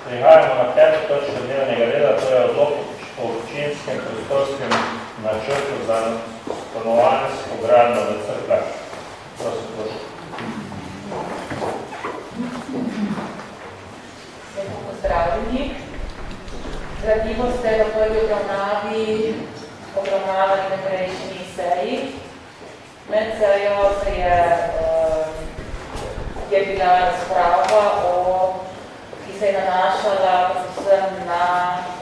Prihajamo na 5. točko dnevnega reda, to je odlok o občinskem prostorskem načrtu za stanovanjsko gradnjo v Cerkljah. Prosim, prosim. Lepo pozdravljeni. Gradivo ste v prvi obravnavali na prejšnji seji. Med sejo je bila razprava, ki se je nanašala predvsem na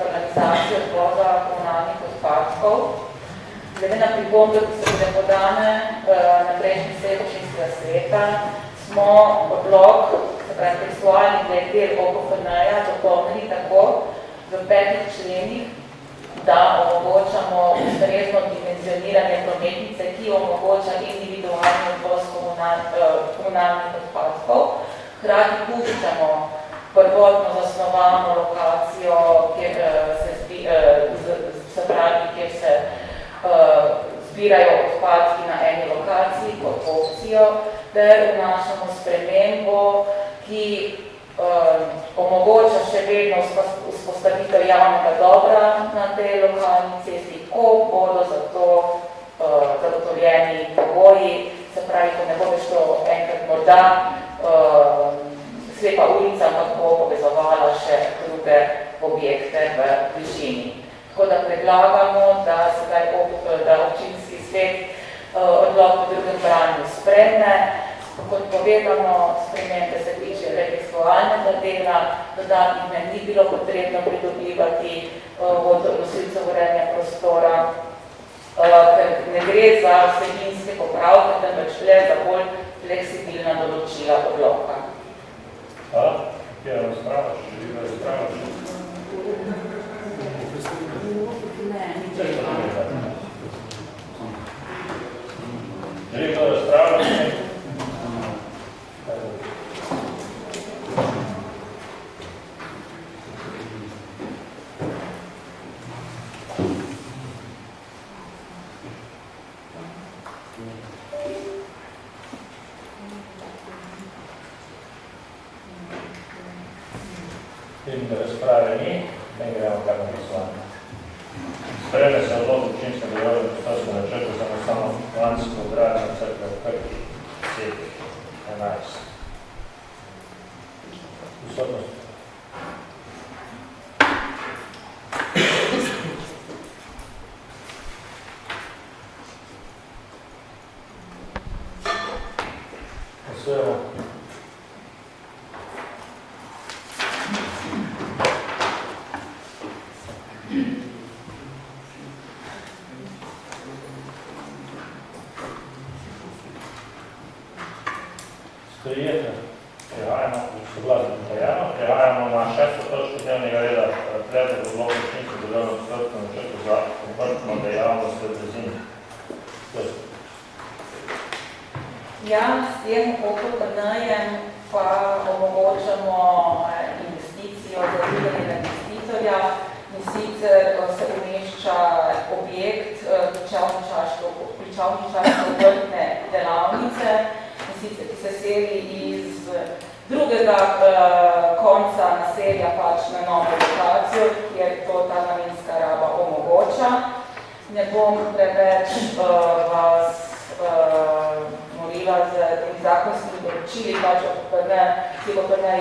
organizacijo odvoza komunalnih odpadkov. Glede na pripombe, ki so bile podane na prejšnji seji občinskega sveta, smo blok, se pravi tekstualni del OPFN-ja dopolnili tako v 5 členih, da omogočamo ustrezno dimenzioniranje prometnice, ki omogoča individualni odvoz komunalnih odpadkov. Hkrati puščamo prvotno zasnovano lokacijo, kjer se zbirajo odpadki na eni lokaciji kot opcijo, ter vnašamo spremembo, ki omogoča še vedno vzpostavitev javnega dobra na tej lokalni cesti, ko bodo za to zagotovljeni pogoji, se pravi, ko ne bo več to enkrat morda slepa ulica, ampak bo povezovala še druge objekte v bližini. Tako da predlagamo, da občinski svet odlok v drugem branju sprejme. Kot povedano, spremembe se tiče tekstualnega dela, dodatnih ne ni bilo potrebno pridobivati od nosilcev urejanja prostora, ker ne gre za vsebinske popravke, temveč le za bolj fleksibilna določila odloka. Hvala. Kje je razprava? Še želi razprava? Ne, ni treba. Želi kdo razprava? In da razprave ni, ne gremo kar na glasovanje. Sprejme se odlok občinskega delovnega prostorskega načrta za stanovanjsko gradnjo Cerklja v Krki 11. Vstopnost. Glasujemo. Sprejete. Prehajamo na 6. točko dnevnega reda, predlog odloka občinskega delovnega prostorskega načrta za obrtno dejavnost v Brezini. Ja, s tem OPFN-jem pa omogočamo investicijo za drugega investitorja, in sicer se umešča objekt pričavničarske obrtne delavnice, ki se seli iz drugega konca naselja pač na novo lokacijo, kjer to ta namenska raba omogoča. Ne bom preveč vas molila z zakonskimi določili, pač OPFN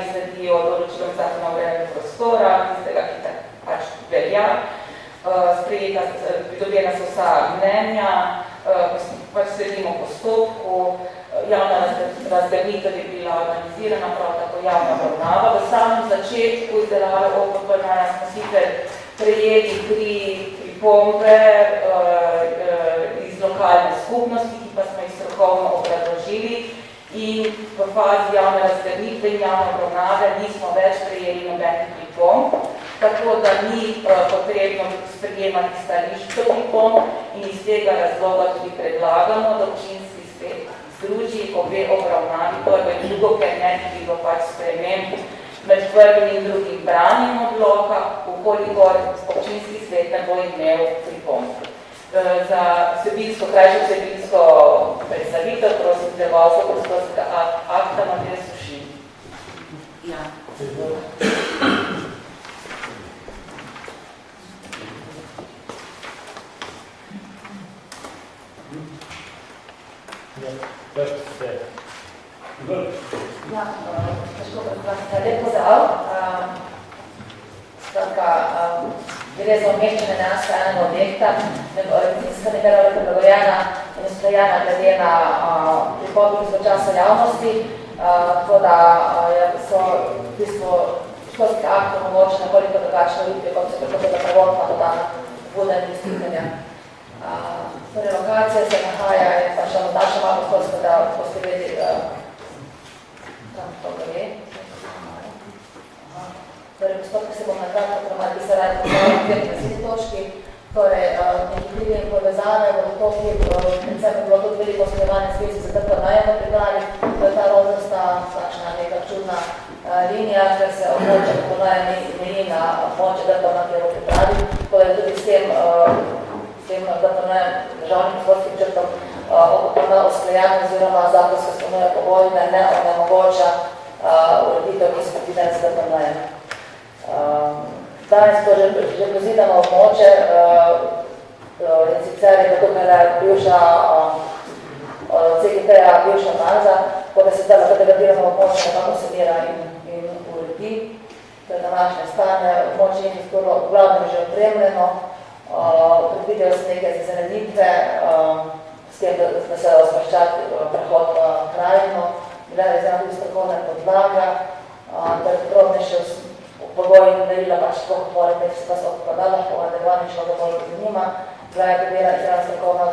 izsledijo določilom zakona o urejanju prostora, tistega, ki pač velja. Pridobljena so vsa mnenja, pač sledimo postopku. Javna razdelitev je bila organizirana, prav tako javna obravnava. V samem začetku izdelave OPFN-ja smo sicer prejeli 3 pripombe iz lokalne skupnosti, ki pa smo jih strokovno obrazložili, in v fazi javne razdelitve in javne obravnave nismo več prejeli nobenih pripomb, tako da ni potrebno sprejemati stališč do pripomb, in iz tega razloga tudi predlagamo, da občinski svet združi obe obravnavi, prvo in drugo, ker ne bi bilo pač sprememb med prvim in drugim branjem odloka, ukolikor občinski svet ne bo imel pripomb. Za krajšo vsebinsko predstavitev, prosim, prevozo prostorskega akta Matija Sušin. Ja. gre za umeščanje dejansko enega objekta, investicijska nebera je prilagojena in usklajena glede na prihodnost v času javnosti, tako da so v bistvu školski akt omogočen nekoliko drugačne vidbe, kot se tako da prvotna dodana voda investitorja. Torej, lokacija se nahaja, je pa še naša malo školska, da boste vedeli, kam to gre. Torej, postopke se bom nakratko promati, bi se radi postavili na 7 točki. Torej, neki krivi in povezave, vodotoki, predvsem je bilo tudi veliko usklajevanje s zvezi za DPN-jem v pripravi, to je ta rozdasta, takšna neka čudna linija, ker se območje DPN-ja meji na območje DPN, ki je v pripravi, to je tudi s tem DPN-jem državnim proskim črtom OPN usklajeno oziroma zakonsko izpolnjuje pogoje, da ne onemogoča ureditev, ki so predvidene z DPN-jem. Danes to že pozidamo območje, in sicer je tukaj bivša CGT-ja, bivša Manza, tako da se zdaj lahko degradiramo območje, nekako se mira in uredi. To je današnje stanje, območje infrastrukturo v glavnem že opremljeno, predvidejo se neke zazeneditve, s tem, da se ospraščati prehod krajino, bila je izjemno tudi strokovna podlaga, da je podrobnejše pogoji in merila pač koliko morate, ki se pa so podala, po nadaljevanju človeka bolj zanima. Bila je tudi izjemno strokovna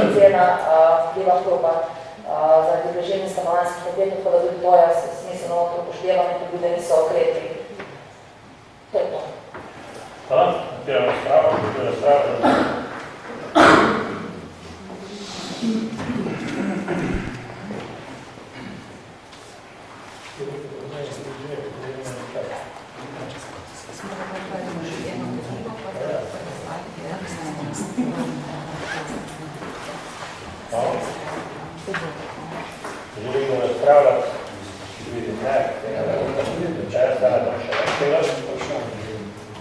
ocena vpliva hrupa zaradi bližini stanovanjskih objektov, tako da tudi to je smiselno upoštevanje, tudi da niso ukrepi. To je to. Hvala, odpiram razpravo. Želimo razpravljati, vidim ne, čas, da ne bom še nekaj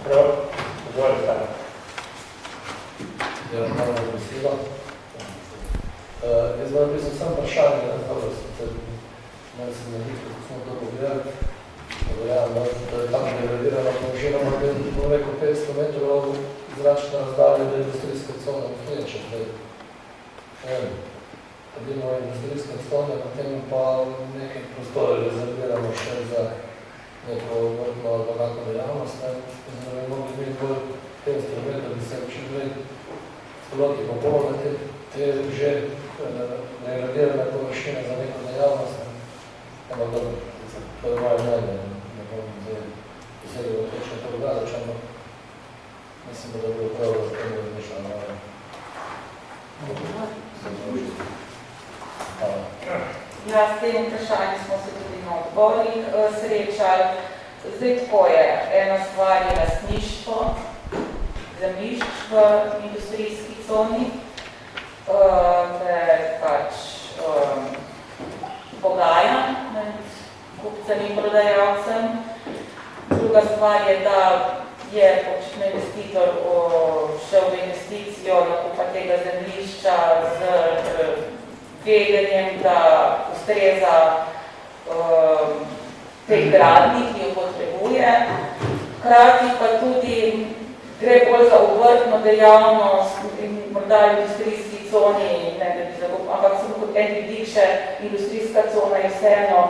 prav, pozvoli stane. Ja, hvala za besedo. Jaz vam bi sem vprašanje, da se nekaj, kako smo to pogledali, da je tam degradirano pomožiramo, da je rekel 500 metrov zračne razdalje do industrijske cone obstoječe. Kadimo industrijske cone, potem pa nekaj prostore rezerviramo še za neko vrtno ali kakšno dejavnost. Da bi mogli biti bolj te instrumente, da bi se čim prej celoti popolniti te že degradirane površine za neko dejavnost. Ampak dobro, to je moje mnenje, ne bom zdaj posebej točno to gledač, ampak mislim, da bi bilo prav, da se tem razmišljamo. Ja, s tem vprašanjem smo se tudi na odborih srečali. Zdaj tako je, ena stvar je lastništvo zemljišč v industrijski coni, da je pač pogajan med kupcem in prodajalcem. Druga stvar je, da je početno investitor šel v investicijo nakupa tega zemljišča z vedenjem, da ustreza teh gradnji, ki jo potrebuje. Hkrati pa tudi gre bolj za obrtno dejavnost in morda industrijski coni, ampak samo kot en vidik še industrijska cona je vseeno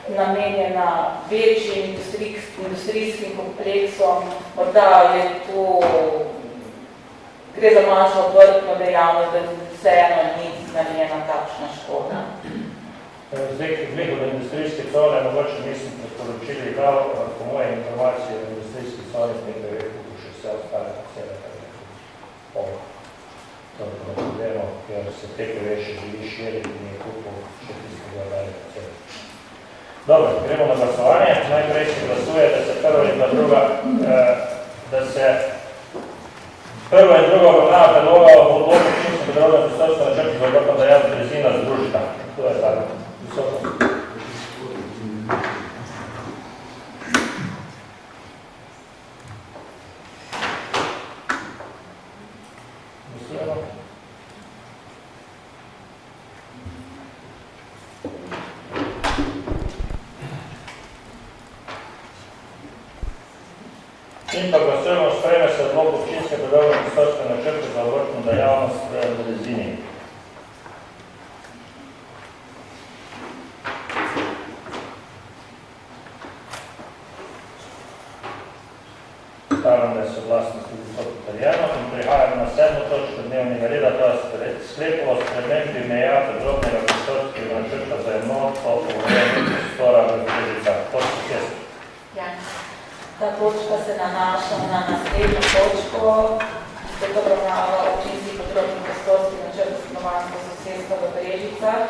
namenjena večjim industrijskim kompleksom, morda je tu, gre za manjšo obrtno dejavnost, da vseeno ni namenjena takšna škoda. Zdaj, glede do industrijske cone, mogoče nisem predporočili prav, po moje informacije v industrijski coni z nekaj rekel, še vse ostale posebej, kar je pol. To je problemo, ker se teke veše živi širiti in je kupil še tistega dalje posebej. Dobro, gremo na glasovanje. Najprej se glasuje, da se prva in druga, da se prva in druga obravnava predloga v odločju občinskega področja prostorskega načrta za obrtno dejavnost Rezina združita. To je tako. Visoko. Glasujemo. In pa glasujemo, sprejme se se odlok občinske podrobne prostorske načrte za obrtno dejavnost v Brezini. Stavljam, da je soglasno tudi to potrjeno in prihajamo na 7. točko dnevnega reda, to je sklep o spremembi meja podrobnega prostorskega načrta za enoto urejenja prostora v Brezicah. Točka 6. Ja. Ta točka se nanaša na naslednjo točko, ki se obravnava občinski podrobni prostorski načrt stanovanjskega sosedstva v Brežicah,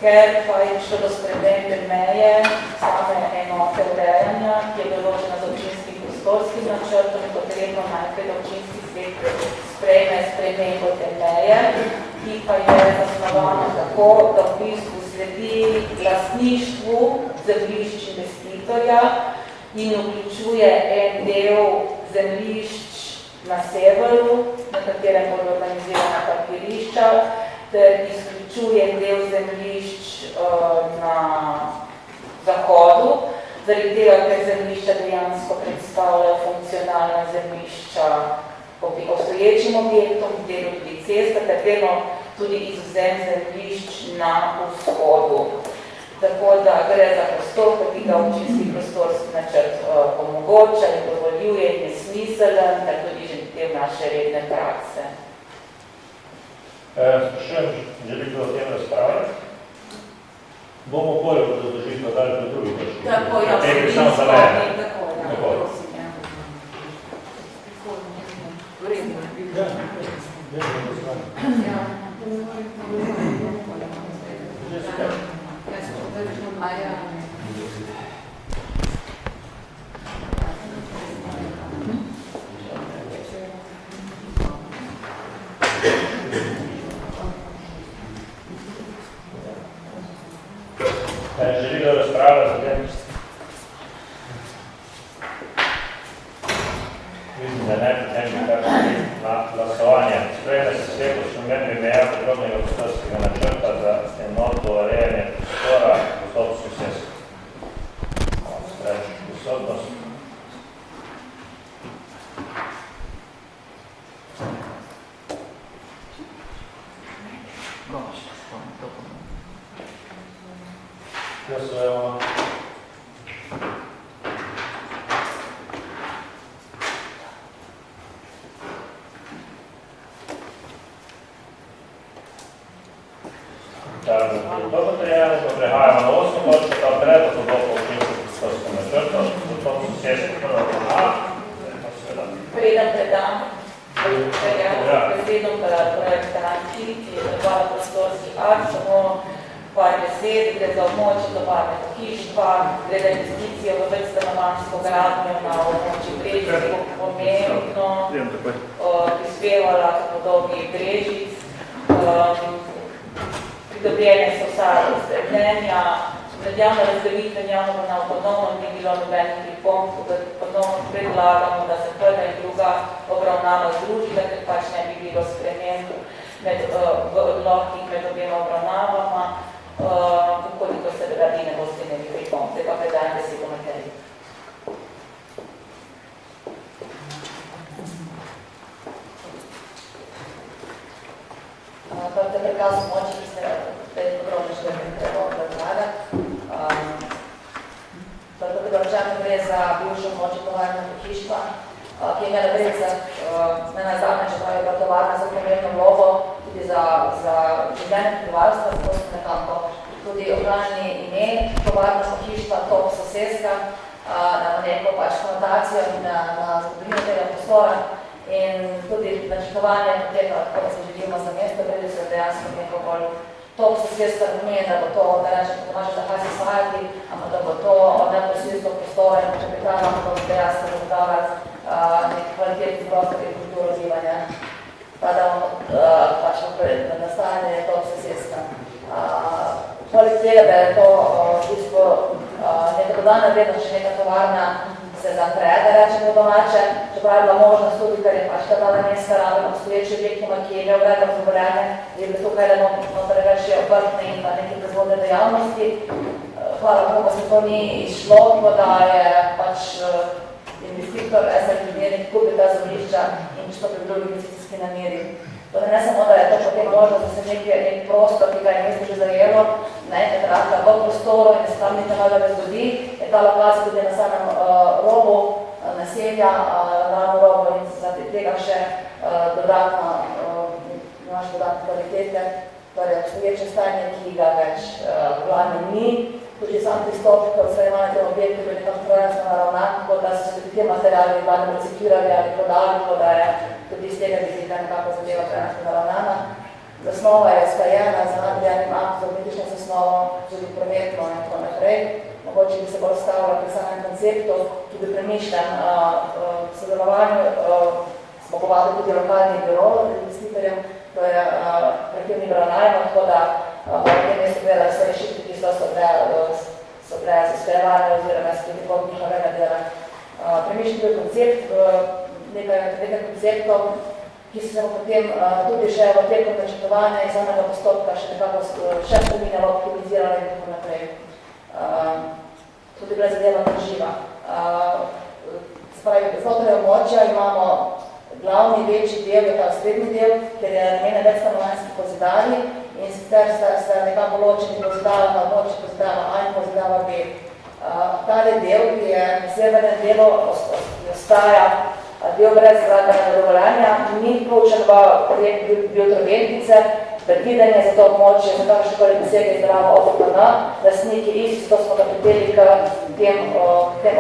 ker pa je šlo do spremembe meje same enote urejanja, ki je določena z občinskim prostorskim načrtom, in potrebno najprej, da občinski svet sprejme spremembo te meje, ki pa je zasnovana tako, da v bistvu sledi lastništvu zemljišč investitorja in vključuje en del zemljišč na severu, na katerem bodo organizirana parkirišča, ter izključuje del zemljišč na zahodu, zaradi tega, ker zemljišča dejansko predstavljajo funkcionalna zemljišča obstoječim objektom, delu tudi cesta, ter delno tudi izvzem zemljišč na vzhodu. Tako da gre za postopek, ki ga občinski prostorski načrt omogoča in dovoljuje in je smiselen, ter tudi že del naše redne prakse. Sprašujem, želite o tem razpravljati? Bomo bolj razložitev dali po drugi točki. Tako, ja, tako, prosim, ja. Vredno. Želijo razpravljati o tem? Vidim, da ne, potem bi kar na glasovanje. Sprejme se sklep o spremembi meja podrobnega prostorskega načrta za enoto urejanja prostora v sosedstvu. Sprejme prisotnost. Glasujemo. Prehajamo na 8. točko, ta predlog odloka občinskega prostorskega načrta, zato sosedstvo prvo A. Preden predam besedo projektanti, ki je predvala prostorski akt, samo par besed, gre za območje tovarne pohištva, gre za investicijo v večstanovanjsko gradnjo na območju Brežic, ki bo pomembno prispevala k podobi Brežic. Pridobljene so vsa razdeljenja, med javno razdelitve in javno obravnavo ponovno ni bilo nobenih pripomb, ponovno predlagamo, da se prva in druga obravnava združila, ker pač ne bi bilo sprememb v odlokih med obema obravnavama, koliko se radi ne boste imeli pripomb. Zdaj pa predajem besedo Mateji. To je prikaz moči, ki ste podrobno še treba predlagati. Tako da rečeno gre za bivšo moči tovarne pohištva, ki je imela Brežicah ne nazadnje, čeprav je bila tovarna za pomembno vlogo tudi za življenje prebivalstva, zato smo nekako tudi ohranjeni ime tovarna pohištva, top sosedska, na neko pač konotacijo in na zgodovino tega prostora. In tudi načrtovanje poteka, tako da se želimo za mesto, predi se dejansko neko bolj top sosedstva pomeni, da bo to, da rečem, da može zahajati svajati, ampak da bo to neposredstvo prostora in kapitala, ampak da bo dejansko zagotavljati nek kvalitetni prostor in kulturo bivanja, pa da bomo pač nastajanje top sosedstva. Poleg tega, da je to v bistvu neka dodana vrednost, če neka tovarna se zapre, da rečemo domače, čeprav je bila možnost tudi, ker je pač ta namenska raba obstoječi objektima, ki je imel vedno zagovorjene, je bilo tukaj notere več obrtne in pa neke proizvodne dejavnosti. Hvala Bogu, se to ni išlo, da je pač investitor investitor, SLP kupi ta zemljišča in pristopi v drugi investicijski nameri. Torej ne samo, da je to potem možnost, da se nek prostor, ki ga je mesto že zajelo, v prostoru in da se tam nekaj novega zgodi, je ta lokacija tudi na samem robu naselja, ravno robu in zaradi tega še dodatne kvalitete, torej obstoječe stanje, ki ga več glavni ni. Tudi sam pristop k odstranjevanju tem objektu je nekako trojenstveno naravnan, tako da so se tudi te materiali glavno reciklirali ali prodali, tako da je tudi iz tega vidika nekako zadeva trojenstveno naravnana. Zasnova je usklajena z nadrejenim aktom, politično zasnovo, tudi prometno in tako naprej. Mogoče bi se bolj stavila pri samem konceptu, tudi premišljen sodelovanju. Smo povabili tudi lokalni biro investitorjem, to je projektivni biro najmo, tako da v tem mestu gledali vse rešitve, ki so bile zasklajevane oziroma s predhodnih njihovega dela. Premišljen bil koncept, nekaj konceptov, ki so se potem tudi še v teku načrtovanja in samega postopka še nekako še spominjalo, optimiziralo in tako naprej. Tudi bila zadeva živa. Spravi, znotraj območja imamo glavni večji del, je ta srednji del, kjer je namenjen več stanovanjskih pozidavi in sicer sta nekako ločeni pozidava na območju pozidava A in pozidava B. Tale del, ki je na severnem delu, ostaja del brez gradbenega dovoljenja, ni vključen v projekt Biotroventice, predvidenje za to območje, za kakšnekoli posege izdelava OPPN, lastniki isti, to smo ga pripeli k tem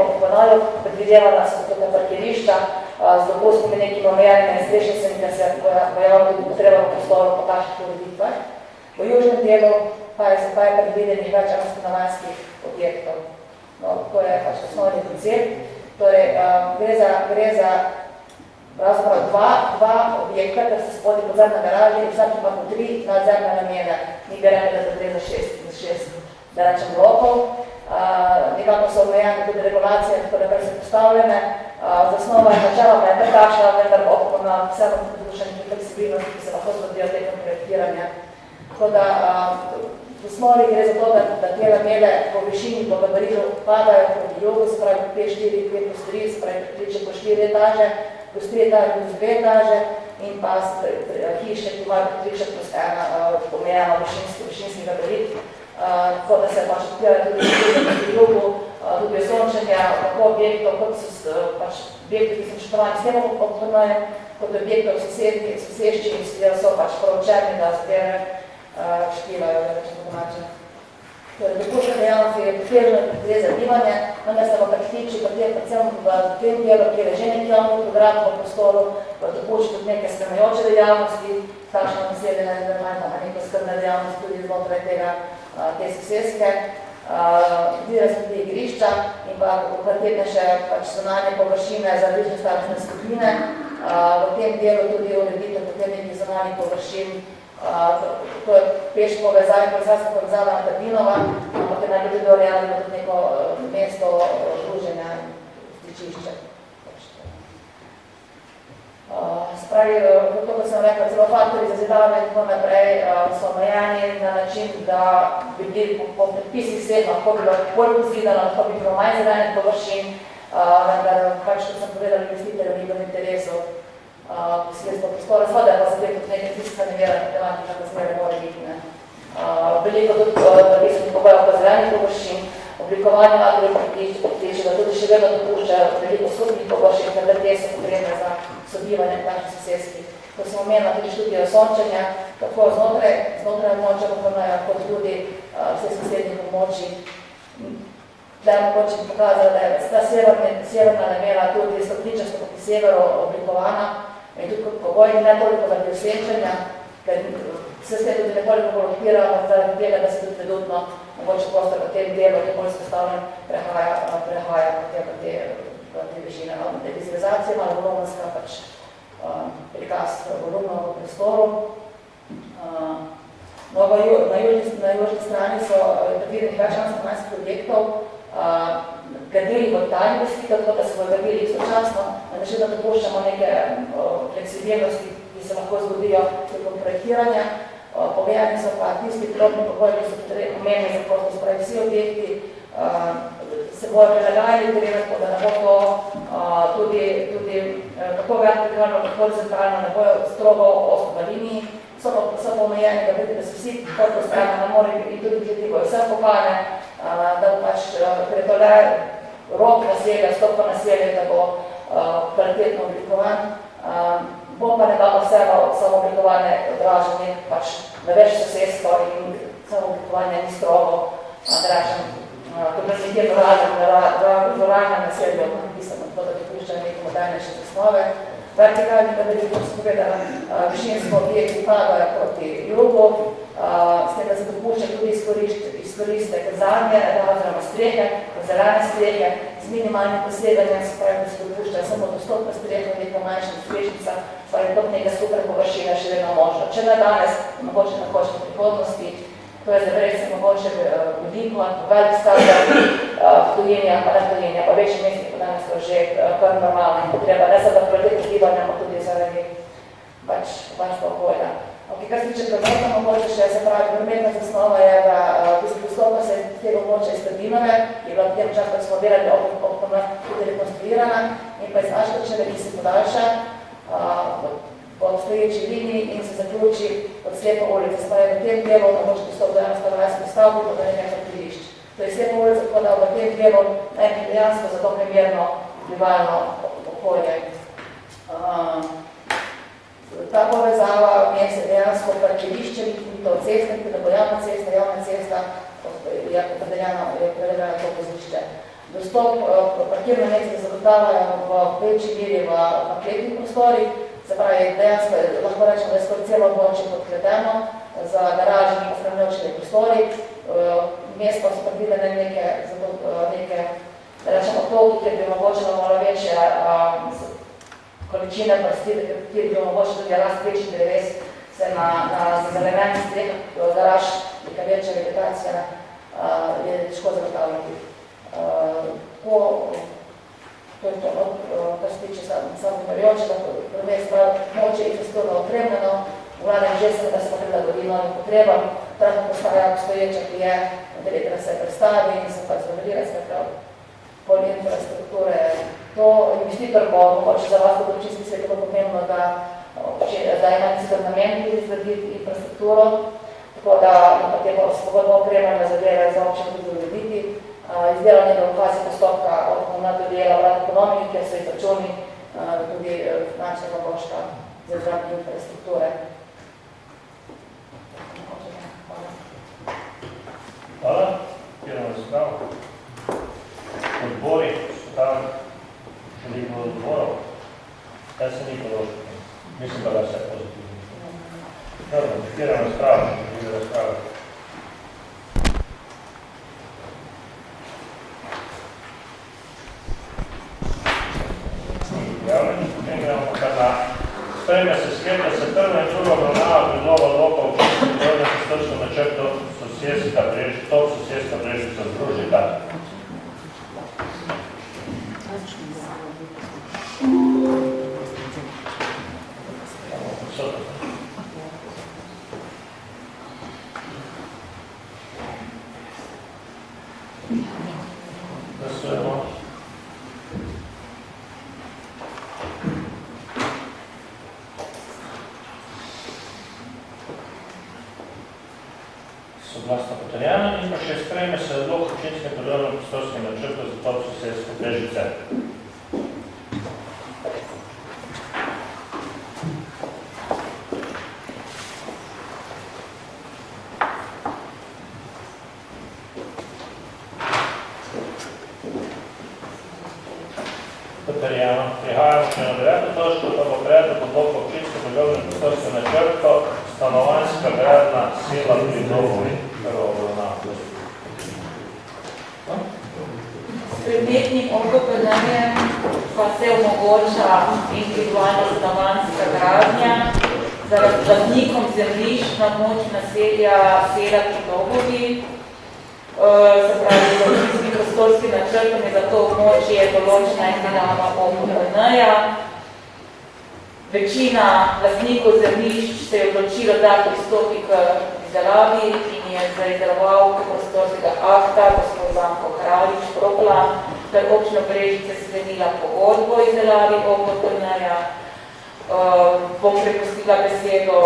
OPPN-ju, predvidevana so tukaj parkirišča z dopustnimi nekimi omejenimi strešnicami, ker se pojavlja tudi potreba v prostoru po takšnih ureditvah. V južnem delu pa je predvidenih več stanovanjskih objektov. No, to je pač osnovni koncept. Torej, gre za pravzaprav dva objekta, ker se spodi podzemna garaža in vsak ima po 3 nadzemne namene. Mi bi rekli, da gre za 6 da rečem blokov. Nekako so omejene tudi regulacije, tako da so postavljene. Zasnova je načeloma je takšna, vendar na vsem podrušenih fleksibilnosti, ki se lahko zgodijo tekom projektiranja. Tako da v osnovi gre za to, da te lamele po višini, po gabaritu padajo proti jugu, se pravi 5+4, 5+3, se pravi priče po 4 etaže, plus 3 etaže, plus 2 etaže in pa hiše, ki imajo priče plus 1 omejeno višinski gabarit. Tako da se pač odpirajo tudi proti jugu, tudi sončenja, tako objektov, kot so objekti, ki so načrtovani s tem OPPN-jem, kot objektov sosešči in so pač poročeni, da zadeve štivajo, da rečem po domače. Dopušča dejavnosti je potrebno gre za bivanje, vendar se bo praktiči, predvsem v tem delu, kjer je že nek javni program v prostoru, dopušča tudi neke spremajoče dejavnosti, takšno naseljene na neke skrbne dejavnosti tudi znotraj te soseske. Vira se tudi igrišča in pa kvalitetnejše zunanje površine za različne starostne skupine. V tem delu tudi ureditev potem nekih zunanjih površin. To je peš povezava, kolesarska povezava na Trdinova, ampak je najbolj tudi urejeno tudi neko mesto druženja in stičišče. Spravi, to, kot sem rekla, celo faktori za zidave in tako naprej so omejeni na način, da bi bili po predpisih svet lahko bilo bolj pozidano, lahko bi bilo manj zidanih površin, vendar pač, kot sem povedala, investitorjev ni bilo interesov posilstva prostora, sveda pa se tudi nekaj tiskane vere, tematika razmere mora biti. Veliko tudi napisnih pogojev pa zelenih površin, oblikovanje agropritiče, da tudi še vedno dopuščajo veliko skupnih površin, ker te so potrebne za sobivanje v takšnih sosedskih. Ko sem omenila tudi študijo sončenja, tako znotraj območja popolnajo, kot tudi vse sosednjih območij. Da je mogoče pokazala, da je ta severna lamela tudi stopničasto proti severu oblikovana in tudi kot pogoj ne toliko zaradi osvečanja, ker se tudi nekoliko bolj odpira, zaradi tega, da se tudi vedutno mogoče prostor v tem delu, ki je bolj spostavljen, prehaja te višine. Te vizualizacije malo volumenska prikaz volumna v prostoru. Na južni strani so predvidenih več stanovanjskih objektov, gradili bo ta investitor, tako da se bo gradili istočasno, da še da dopuščamo neke fleksibilnosti, ki se lahko zgodijo tekom projektiranja. Pogledani so pa tisti probni pogoji, ki so pomembni za prostor, se pravi vsi objekti se bojo prilagajali, tako da ne bo to tudi tako vertikalno, kot horizontalno, ne bojo strogo ostro v liniji, so pa omejeni, da vidite, da so vsi prvo strani na morju in tudi ljudi bojo vse kopane, da pač, ker je to le rok naselja, stopno naselja, da bo kvalitetno oblikovan. Bo pa nekako vseeno samo oblikovanje odražanje pač na več sosedstvo in samo oblikovanje ni strogo, da rečem, kot da se kjer zoralne naselje, napisano, to, da dopuščajo neke modernejše zasnove. Vertikalni, da bi lahko povedala, višinsko objekti padajo proti jugu, s tem, da se dopušča tudi izkoristek zadnje, oziroma strehe, zelene strehe, z minimalnim poseganjem, se pravi, da se dopušča samo dostopna streha, neka manjša strešnica, pravi, top nekaj skupaj površina še vedno možno. Če ne danes, mogoče na kočni prihodnosti, to je zdaj se mogoče veliko, velik standard v tujini, pa ne v tujini, pa večji mesti, pa danes to že kar normalno in potreba, ne samo kvalitetnih gibanja, ampak tudi zaradi pač okolja. Kar se tiče prometno mogoče še, se pravi, prometna zasnova je, da dostopno se tega območja iz Trdinove, ki je bila v tem času, ko smo delali optimno tudi rekonstruirana in pa iz Aškočeve, ki se podaljša po obstoječi liniji in se zaključi od Slepo ulice. Se pravi, v tem delu mogoče dostop do enostanovanjskih stavb, pa do nekaj parkirišč. To je Slepo ulica, tako da v tem delu najprej dejansko za to primerno bivalno okolje. Ta povezava vmes je dejansko parkirišče, ni to cesta, ni to javna cesta, je opredeljena to vozišče. Dostop parkirne mesta zagotavljajo v večji meri v napletnih prostorih, se pravi, dejansko lahko rečemo, da je skoro celo območje podkleteno za garaže in ohranjajočimi prostori. Mesto so predvidene neke, da rečemo, toki, kjer bi omogočilo malo večje količine prsti, kjer bi omogočilo tudi rast večjih dreves, se na zelemenih strehah garaž, neka večja vegetacija je težko zagotavljati. To je to, kar se tiče samovarjočega, moče je infrastrukturno opremljeno, vlada že se, da se pa prilagodi novim potrebam, tako postaja obstoječa, ki je, da se predstavi in se pa zdovelira, pol infrastrukture. To investitor bo, mogoče za vas kot občinski svet je pomembno, da ima investitor namen tudi zgraditi infrastrukturo, tako da potem bo svobodno opremljena zadeva za občino tudi urediti. Izdelanje v fazi postopka od nadodela vlade ekonomiki, kjer so izračuni tudi finančnega košta za izgradnjo infrastrukture. Hvala. Odpiramo razpravo. Odbori so tam veliko odborov. Kaj se ni podložil? Mislim pa, da vse pozitivno. Dobro, odpiramo razpravo. Sprejme se sklep, da se prva in druga obravnava predloga odloka v občinskih prostorskih načrtov sosedska Brežica združita. Glasujemo. Soglasno potrjeno in pa še sprejme se odlok občinskega področja prostorskega načrta za top sosedske Brežice. Potrjeno. Prihajamo še na 9. točko, pa bo predlog odloka občinskega področja prostorskega načrta stanovanjska gradnja sela pri Dobovi. S predmetnim OPPN-jem pa se omogoča individualna stanovanjska gradnja za lastnikom zemljišč na območju naselja sela pri Dobovi. Se pravi, z občinskim prostorskim načrtom je za to območje določena individualna OPPN-ja. Večina lastnikov zemljišč se je odločilo, da pristopi k izdelavi in je za izdelovalko prostorskega akta gospod Zanko Kraljič Propla da je občina Brežice sklenila pogodbo o izdelavi OPPN-ja. Bom prepustila besedo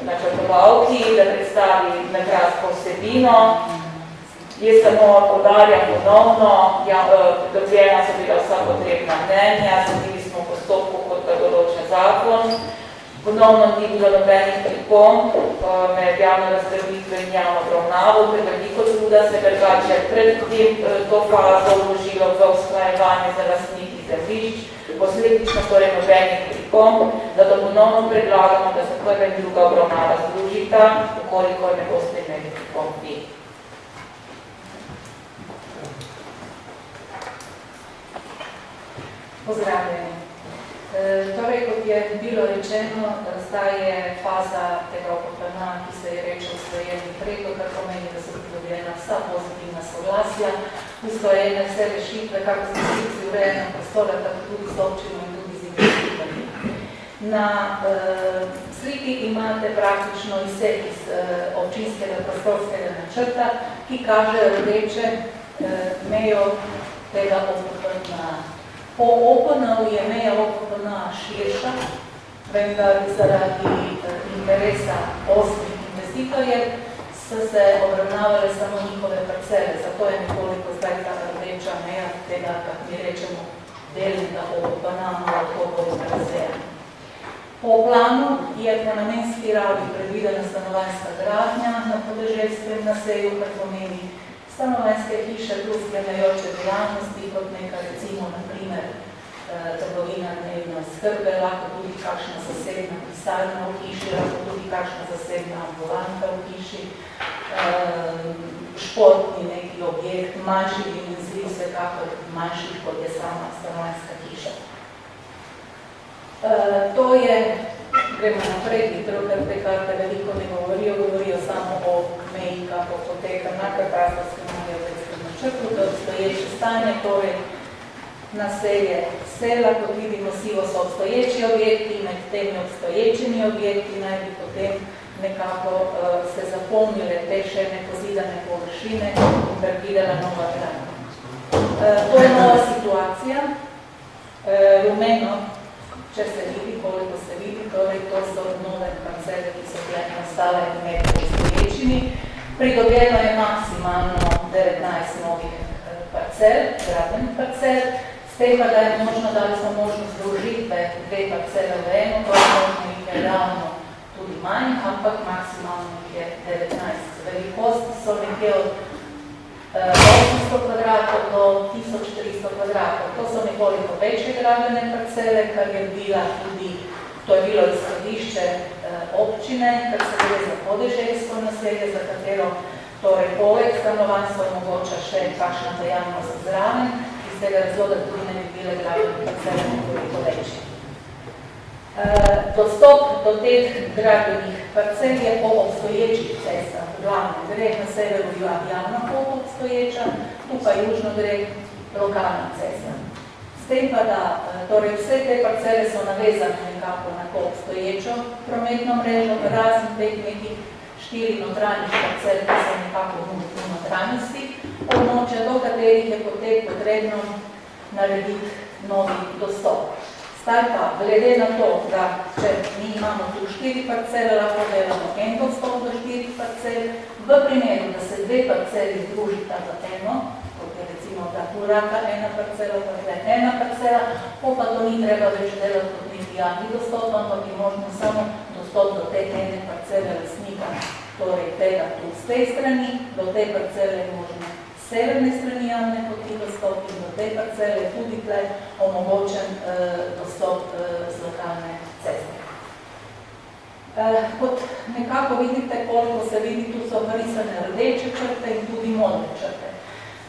načrtovalki, da predstavi na kratko vsebino. Jaz samo poudarjam ponovno, dobljena so bila vsa potrebna mnenja, sledili smo postopku, kot ga določa zakon. Ponovno ni bilo nobenih pripomb med javno razgraditve in javno obravnavo, ker veliko truda se drugače pred to fazo vložilo v usklajevanje za lastniki zemljišč, posledično torej nobenih pripomb, zato ponovno predlagamo, da se prva in druga obravnava združita, koliko ne boste imeli pripomb vi. Pozdravljeni. Torej, kot je bilo rečeno, zdaj je faza tega OPPN, ki se je reče usklajeni preko, kar pomeni, da so pridobljena vsa pozitivna soglasja, usklajene vse rešitve, kako z institucij urejena prostora, tako tudi z občino in tudi z investitorji. Na sliki imate praktično izsek iz občinskega prostorskega načrta, ki kaže rdeče mejo tega OPPN. Po OPN-u je meja OPPN širša, vendar zaradi interesa osmih investitorjev so se obravnavale samo njihove parcele, zato je nekoliko zdaj ta rdeča meja tega, kak mi rečemo, delnega OPPN-a malo odgovor razveja. Po planu je po namenski rabi predvidena stanovanjska gradnja na podeželskem naselju, kar pomeni stanovanjske hiše plus spremljajoče dejavnosti, kot neka recimo, na primer, trgovina dnevne skrbe, lahko tudi kakšna zasebna pisarna v hiši, lahko tudi kakšna zasebna ambulanta v hiši, športni neki objekt, manjši dimenzij, vsekakor manjši, kot je sama stanovanjska hiša. To je, gremo naprej, hitro, ker te karte veliko ne govorijo samo o meji, kako poteka na katastrskem geodetskem načrtu, to je obstoječe stanje, torej naselje sela, kot vidimo, sivo so obstoječi objekti, med temi obstoječimi objekti naj bi potem nekako se zapolnile te še nepozidane površine in predvidela nova gradnja. To je nova situacija, rumeno, če se vidi, koliko se vidi, torej to so nove parcele, ki so bile nastale med obstoječimi. Pridobljeno je maksimalno 19 novih parcel, gradbenih parcel, s tem pa, da je možno, dali smo možnost združitve dve parcele v eno, to je možno jih je realno tudi manj, ampak maksimalno jih je 19. Velikosti so nekje od 800 kvadratov do 1300 kvadratov. To so nekoliko večje gradbene parcele, kar je bila tudi, to je bilo izhodišče občine, kar se gre za podeželsko naselje, za katero torej poleg stanovanj se omogoča še kakšna dejavnost zraven, iz tega razloga tudi ne bi bile gradbene parcele nekoliko večje. Dostop do teh gradbenih parcel je po obstoječih cestah. Glavno gre na severu javna pot obstoječa, tukaj južno gre lokalna cesta. S tem pa, da torej vse te parcele so navezane nekako na to obstoječo prometno mrežo, razen teh nekih 4 notranjih parcel, ki so nekako v notranjosti, območja, do katerih je potem potrebno narediti novi dostop. Zdaj pa, glede na to, da če mi imamo tu 4 parcele, lahko delamo en dostop do 4 parcel, v primeru, da se 2 parceli združita v eno, kot je recimo ta Turaka, ena parcela, ena parcela, pa to ni treba več delati kot neki javni dostop, ampak je možno samo dostop do te ene parcele lastnika, torej tega tu z tej strani, do te parcele je možno severne strani javne poti dostop in do te parcele tudi tle omogočen dostop z lokalne ceste. Kot nekako vidite, koliko se vidi, tu so narisane rdeče črte in tudi modre črte.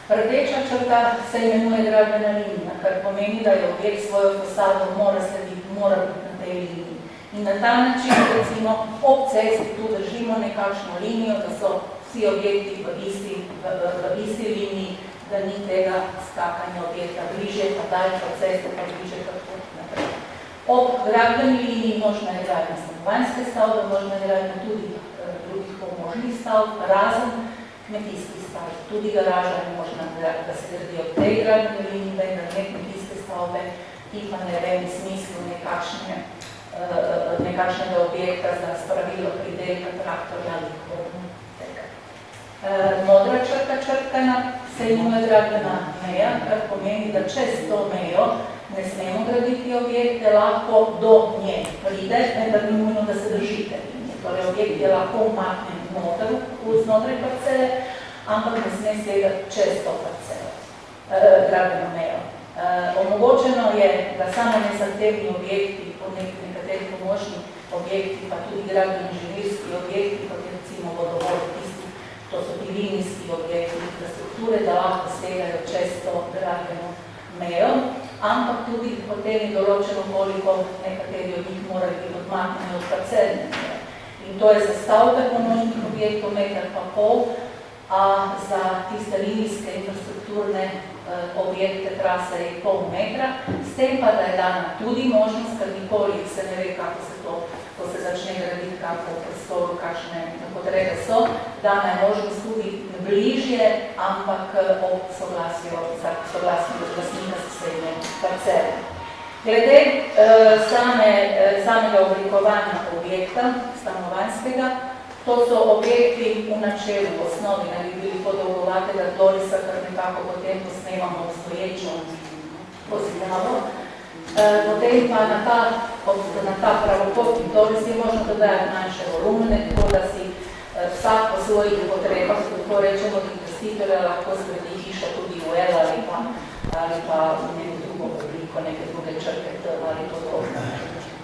Rdeča črta se imenuje gradbena linija, kar pomeni, da je objekt svojo fasado mora slediti, mora biti na tej liniji. In na ta način, recimo, ob cesti tu držimo nekakšno linijo, da so vsi objekti v isti liniji, da ni tega skakanja objekta bliže, pa dalj po ceste, pa bliže, kako naprej. Ob gradbeni liniji možno je gradnja stanovanjske stavbe, možno je gradnja tudi drugih pomožnih stavb, razen kmetijskih stavb. stavbe. Tudi garaža je možna, da se gradi ob tej gradni liniji, vendar ne kmetijske stavbe in pa ne vem v smislu nekakšnega objekta za spravilo pridelka, traktorja ali podobno tega. Modra črta črtana se imenuje gradbena meja, kar pomeni, da čez to mejo ne smemo graditi objekte, lahko do nje pride, vendar ni nujno, da se držite. Torej, objekt je lahko umaknjen znotraj parcele, ampak ne sme segati čez to parcelo, gradbeno mejo. Omogočeno je, da samo nezahtevni objekti, nekateri pomočni objekti, pa tudi gradbeno-inženirski objekti, kot je recimo vodovod, to so ti linijski objekti infrastrukture, da lahko segajo čez to gradbeno mejo, ampak tudi potem je določeno, koliko nekateri od njih morajo biti odmaknjeni od parcelne meje. In to je za stavbe pomočnih objektov meter pa pol, a za tiste linijske infrastrukturne objekte trase je pol metra, s tem pa, da je dana tudi možnost, ker nikoli se ne ve, kako se to, ko se začne graditi, kako v prostoru, kakšne potrebe so, dana je možnost tudi bližje, ampak ob soglasju lastnika zasebne parcele. Glede samega oblikovanja objekta stanovanjskega, to so objekti v načelu, v osnovi, da bi bili podolgovatega tlorisa, kar nekako potem posnemamo obstoječo pozidavo. Potem pa na ta pravokotni tloris je možno dodajati manjše volumne, tako da si vsak po svojih potrebah, tako rečemo, investitorja lahko zgradi hišo tudi v L ali pa neko drugo obliko, neke druge črke ali podobno.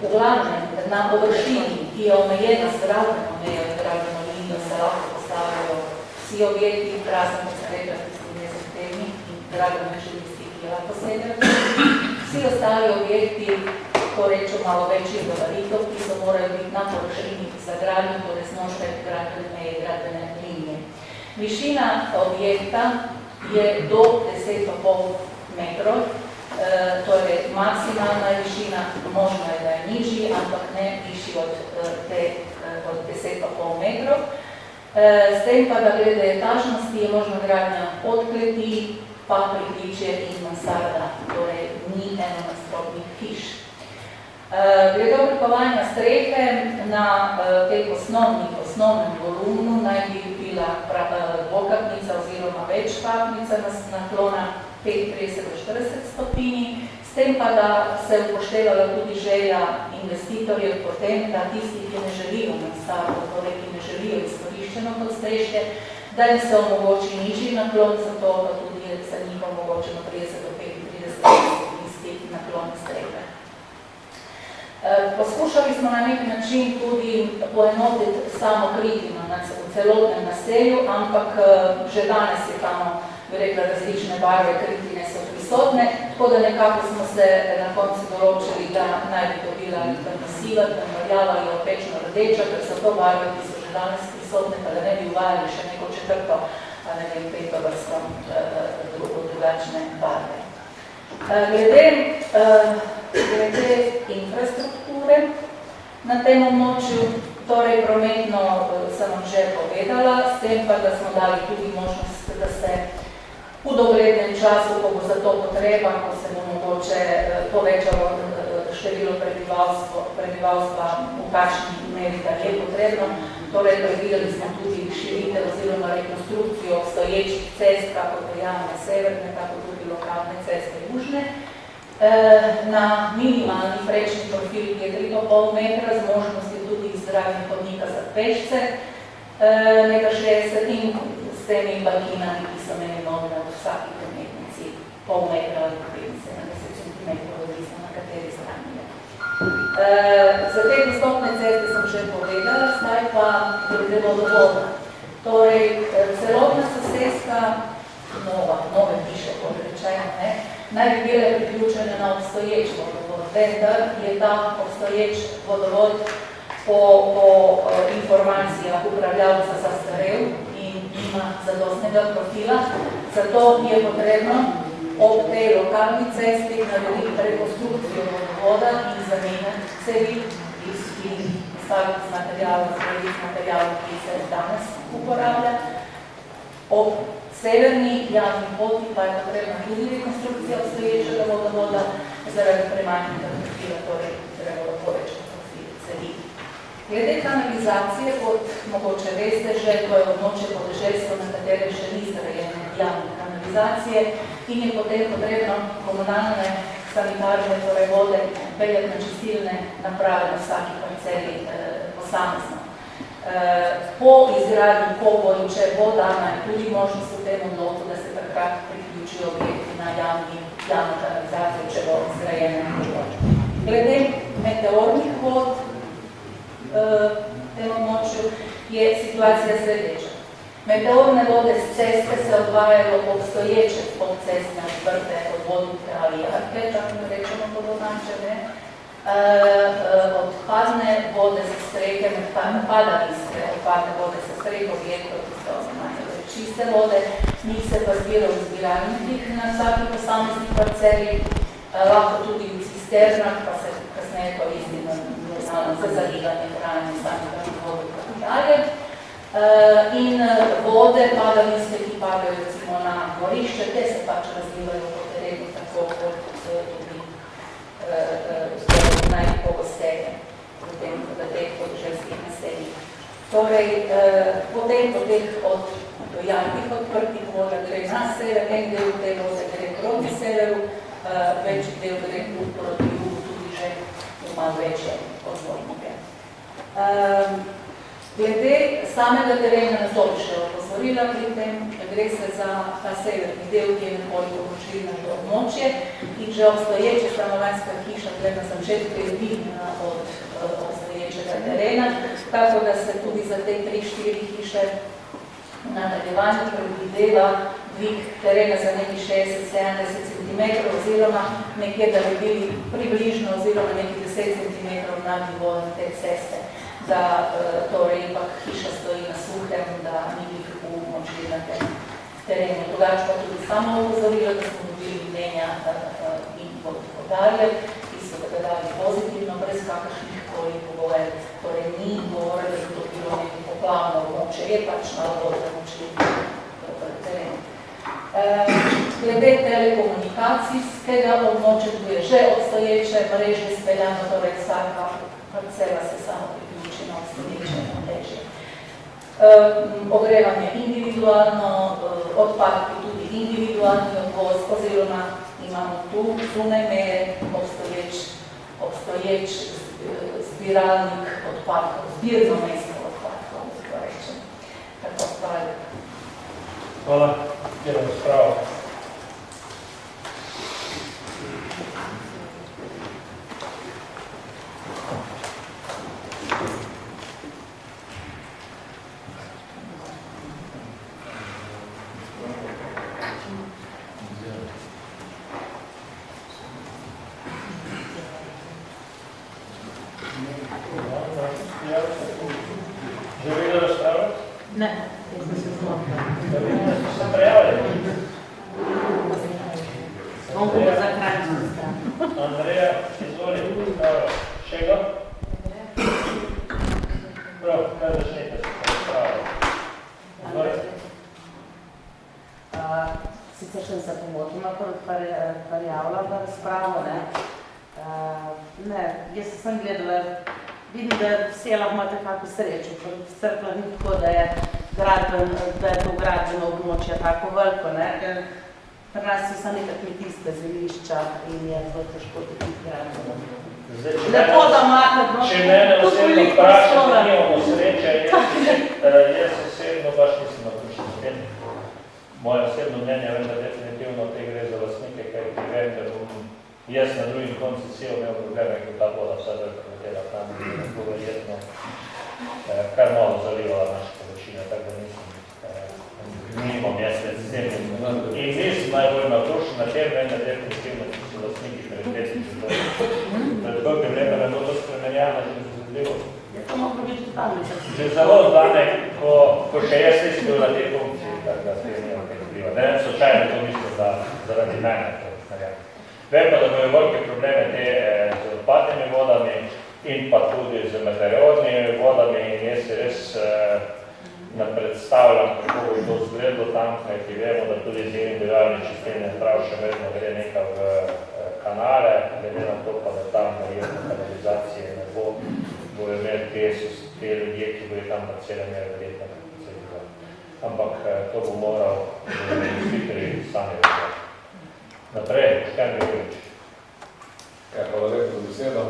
V glavnem, na površini, ki je omejena z gradbeno mejo in gradbeno linijo, se lahko postavljajo vsi objekti, razen kot se rekla, nezahtevni in gradbeno-inženirski, ki je lahko segajo. Vsi ostali objekti, ko rečem malo večjih gabaritov, ki so morajo biti na površini za gradnjo, torej znotraj gradbene meje, gradbene linije. Višina objekta je do 10,5 metrov, torej maksimalna višina, možno je, da je nižji, ampak ne višji od 10,5 metrov. S tem pa, da glede etažnosti je možno gradnja od kleti, pa prikličje in mansarda, torej ni enonadstropnih hiš. Glede oblikovanja strehe na tem osnovnem volumnu naj bi bila dvokapnica oziroma večkapnica naklona 35-40 stopinji, s tem pa, da se upoštevala tudi želja investitorjev potem, da tisti, ki ne želijo mansardo, torej ki ne želijo izkoriščeno podstrešje, da jim se omogoči nižji naklon, zato pa tudi se njih omogočeno 30-35 stopinjski naklon strehe. Poskušali smo na nek način tudi poenotiti samo kritino v celotnem naselju, ampak že danes je tamo, bi rekla, različne barve kritine so prisotne, tako da nekako smo se na koncu določili, da naj bi dobila siva, rjava ali opečno rdeča, ker so to barve, ki so že danes prisotne, pa da ne bi uvajali še neko četrto, ne vem, peto vrsto drugačne barve. Glede infrastrukture na tem območju, torej prometno sem vam že povedala, s tem pa, da smo dali tudi možnost, da se v doglednem času, ko bo za to potreba, ko se bo mogoče povečalo število prebivalstva v kakšni meri, da je potrebno. Torej, predvideli smo tudi širitev oziroma rekonstrukcijo obstoječih cest, kako javne severne, kako tudi lokalne ceste južne, na minimalni prečni profil, ki je 3,5 metra, z možnosti tudi izgradnje hodnika za pešce, nekaj 60 in s temi balkinami, ki so meni nove od vsaki prometnici, pol metra ali 70 cm, odvisno na kateri strani je. Za te dostopne ceste sem že povedala, zdaj pa glede vodovoda. Torej, celotna soseska, nove hiše, kot rečeno, naj bi bile priključene na obstoječ vodovod, vendar je ta obstoječ vodovod po informacijah upravljavca zastarel in ima zadostnega profila, zato je potrebno ob tej lokalni cesti narediti rekonstrukcijo vodovoda in zamenjati cevi iz materijalov, ki se danes uporablja. Ob severni javni poti pa je potrebna tudi rekonstrukcija obstoječega vodovoda zaradi premanjnega profila, torej trebalo povečati cevi. Glede kanalizacije, kot mogoče veste, že to je območje podeželstva, na katerem še ni zgrajene javne kanalizacije in je potem potrebno komunalne sanitarne, torej vode, peljati na čistilne naprave na vsaki parceli posamezno. Po izgradnji pogoju, če bo dana, je tudi možnost v tem odloku, da se takrat priključijo objekti na javno kanalizacijo, če bo zgrajene. Glede meteornih vod v tem območju je situacija sledeča. Meteorne vode z ceste se odvajajo obstoječe podcestne odprte odvodnike ali jarke, tako rečemo po domače, odpadne vode se strehe, padavinske odpadne vode se strehe objektov, ki so čiste vode, njih se pa zbira v zbiralnikih na vsaki posamezni parceli, lahko tudi v cisternah, pa se kasneje koristi za zalivanje hrane, sanitarnih vod in tako dalje. In vode padavinske, ki padajo recimo na dvorišče, te se pač razlivajo po terenu, tako kot tudi najpogosteje v teh podeželskih naseljih. Torej, potem po teh javnih odprtih vodah gre na sever, en del te vode gre proti severu, večji del gre proti jugu, tudi že malo večje odvodnike. Glede samega terena na to bi še opozorila pri tem, gre se za ta severni del, ki je nekoliko močilno območje in že obstoječa stanovanjska hiša na začetku je vidna od obstoječega terena, tako da se tudi za te 3-4 hiše na nadaljevanju predvideva dvig terena za nekih 60-70 cm oziroma nekje, da bi bili približno oziroma nekih 10 cm nad nivojem te ceste, da torej ipak hiša stoji na suhem, da ni bih močili na tem terenu. Drugače pa tudi samo opozorila, da smo dobili mnenja in podarje, ki so ga dali pozitivno, brez kakršnih koli pogojev. Torej ni govore, da bi to bilo nekaj poplavno območje, je pač malo bolj zamočili teren. Glede telekomunikacijskega območja, tu je že obstoječe mreže speljano, torej vsaka parcela se samo priključi na obstoječe mreže. Ogrevanje individualno, odpadki tudi individualni odvoz, oziroma imamo tu zunaj meje obstoječ zbiralnik odpadkov, zbirno mesto odpadkov, tako rečem. Tako hvala. Hvala, kjer razpravo. Želite razpravljati? Ne, jaz sem se zmotila. Se prijavljali? Bom pa za krajno razpravo. Andreja, izvoli, razpravo. Še ga? Prav, kaj začnete se razpravo? Sicer sem se pomotila prijavila v razpravo, ne. Ne, jaz sem gledala, vidim, da vsi lahko imate kako srečo, ker v Cerklah ni tako, da je to gradbeno območje tako veliko, ne. Pri nas so nekaj kmetijske zemljišča in je zelo težko tudi gradbeno. Lepo, da imate, če mene osebno vprašate, nimamo sreče, jaz osebno baš nisem naključen s tem. Moje osebno mnenje vem, da definitivno te gre za lastnike, kaj ti vem, da bom jaz na drugim koncu sijo imel probleme, ko ta voda vsa zaprotela tam, tako verjetno kar malo zalivala naša površina, tako da nimam jaz več s tem. In nisem najbolj navdušen na tem, vem, da definitivno so lastniki prioriteti za to. Pred koliko vreme ne bo to spremenjano, že zazadljivo. Že zelo zdane, ko še jaz nisem bil na tej funkciji, tako da se nimam kaj vpliva. Ne vem, slučajno to mislim, da zaradi mene to narjam. Vem pa, da bojo velike probleme te z odpadnimi vodami in pa tudi z meteornimi vodami in jaz res ne predstavljam, kako bi to zgledalo tam, kajti vemo, da tudi z individualni čistilne prav še vedno gre nekaj v kanale, glede na to pa, da tam verjetno kanalizacije ne bo, bojo imeli te ljudje, ki bojo tam parcele imeli verjetno parcele. Ampak to bo moral investitorji sami vedeti. Naprej, Boštjan Gregorič. Hvala lepo za besedo.